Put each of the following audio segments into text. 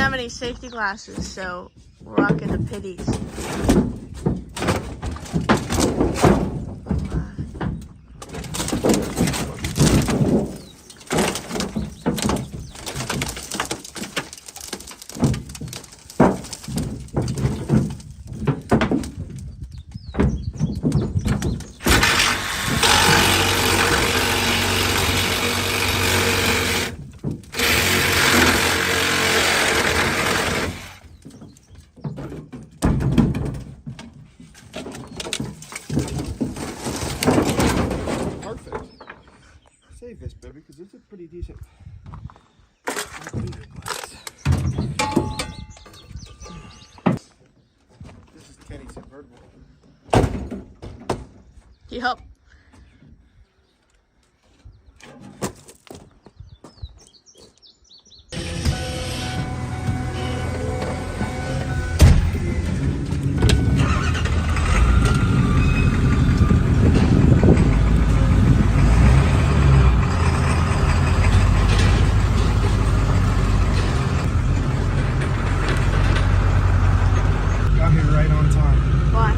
have any safety glasses, so we're rocking the pitties. Save this, baby, because it's a pretty decent. This is Kenny's convertible. Yup. Right on time. Why?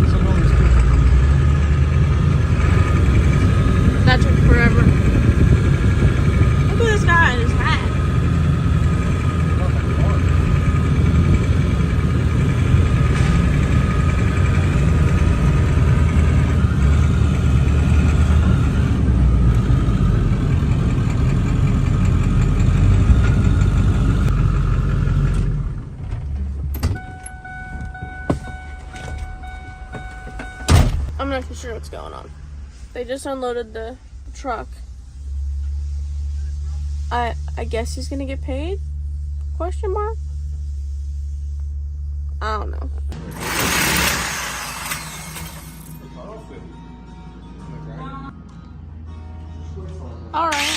Some of these people. That took forever. Look at this guy and his hat. I'm not too sure what's going on. They just unloaded the truck. I guess he's gonna get paid? Question mark? I don't know. Alright.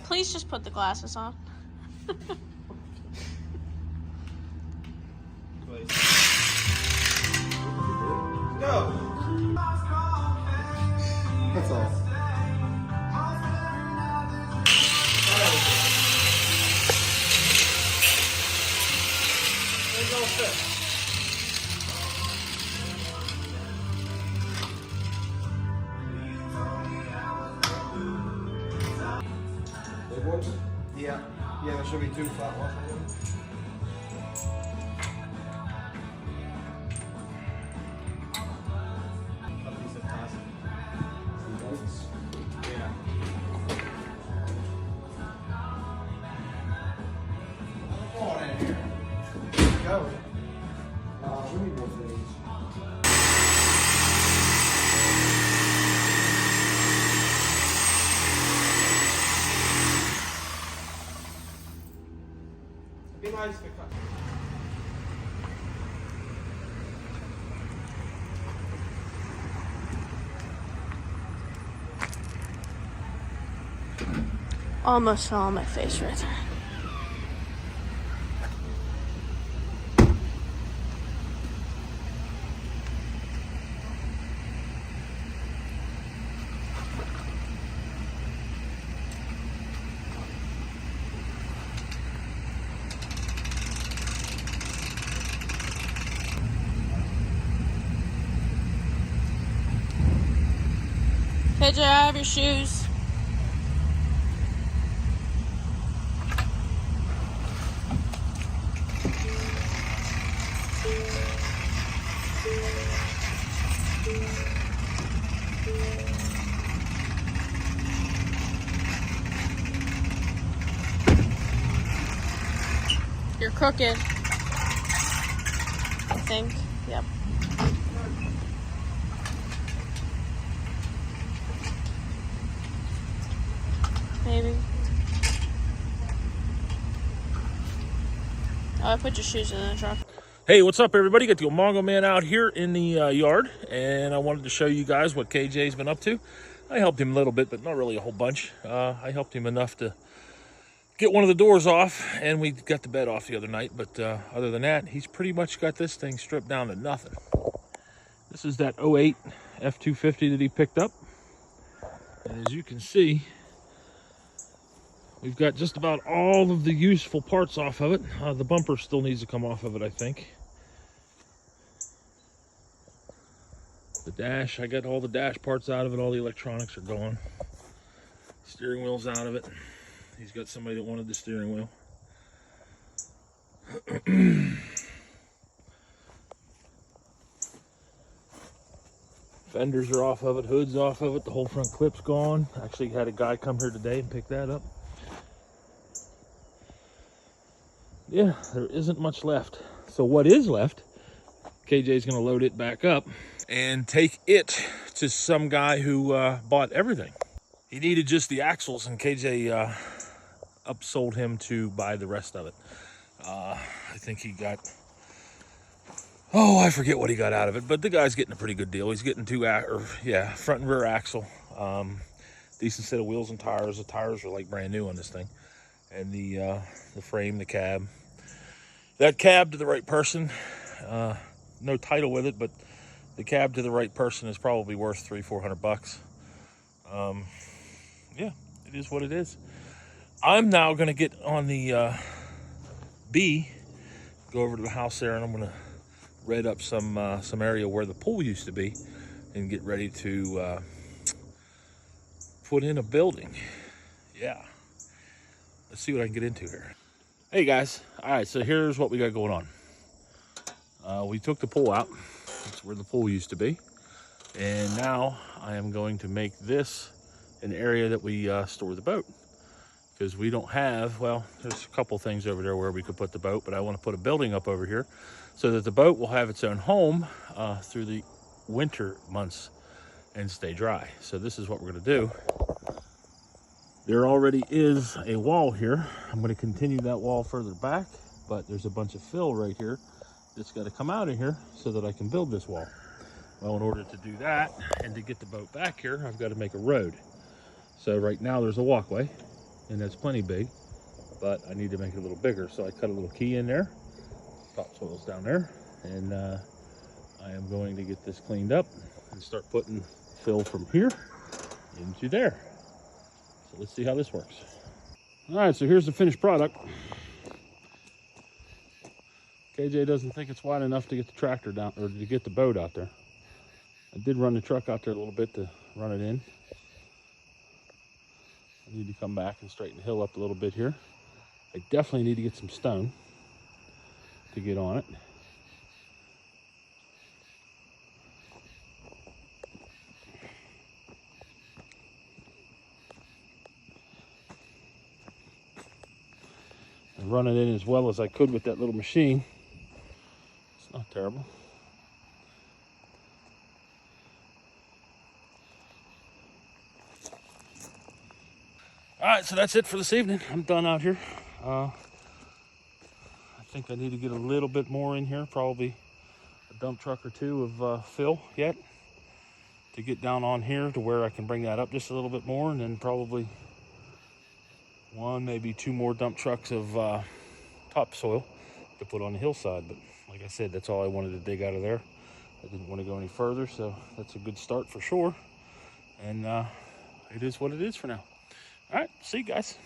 Please just put the glasses on. Go. That's all. Yeah. Yeah, there should be 2 flat ones. Go. We need more things. Be nice to cut. Almost fell on my face right there. KJ, I have your shoes. You're crooked. I think. Yep. Maybe. Oh, I put your shoes in the truck. Hey, what's up, everybody? Got the old Mongo man out here in the yard, and I wanted to show you guys what KJ's been up to. I helped him a little bit, but not really a whole bunch. I helped him enough to get one of the doors off, and we got the bed off the other night. But other than that, he's pretty much got this thing stripped down to nothing. This is that 08 F250 that he picked up. And as you can see, We've got just about all of the useful parts off of it. The bumper still needs to come off of it, I think. The dash, I got all the dash parts out of it. All the electronics are gone. Steering wheel's out of it. He's got somebody that wanted the steering wheel. Fenders are off of it, hood's off of it, the whole front clip's gone. Actually had a guy come here today and pick that up. Yeah, there isn't much left. So what is left, KJ's gonna load it back up and take it to some guy who bought everything. He needed just the axles, and KJ upsold him to buy the rest of it. I think he got, oh, I forget what he got out of it, but the guy's getting a pretty good deal. He's getting front and rear axle, decent set of wheels and tires. The tires are like brand new on this thing, and the frame, the cab. That cab to the right person, no title with it, but the cab to the right person is probably worth $300-400. Yeah, it is what it is. I'm now going to get on the B, go over to the house there, and I'm going to red up some area where the pool used to be and get ready to put in a building. Yeah, let's see what I can get into here. Hey guys, all right, so here's what we got going on. We took the pool out. That's where the pool used to be, and now I am going to make this an area that we store the boat, because we don't have, well, there's a couple things over there where we could put the boat, but I want to put a building up over here so that the boat will have its own home through the winter months and stay dry. So this is what we're going to do. There already is a wall here. I'm going to continue that wall further back, but there's a bunch of fill right here that's got to come out of here so that I can build this wall. Well, in order to do that and to get the boat back here, I've got to make a road. So right now there's a walkway, and that's plenty big, but I need to make it a little bigger. So I cut a little key in there, topsoil's down there, and I am going to get this cleaned up and start putting fill from here into there. So let's see how this works. All right, so here's the finished product. KJ doesn't think it's wide enough to get the tractor down, or to get the boat out there. I did run the truck out there a little bit to run it in. I need to come back and straighten the hill up a little bit here. I definitely need to get some stone to get on it. And run it in as well as I could with that little machine. It's not terrible. All right, so that's it for this evening. I'm done out here. I think I need to get a little bit more in here, probably a dump truck or two of fill yet to get down on here to where I can bring that up just a little bit more, and then probably one, maybe two more dump trucks of topsoil to put on the hillside. But like I said, that's all I wanted to dig out of there. I didn't want to go any further, so that's a good start for sure. And it is what it is for now. All right, see you guys.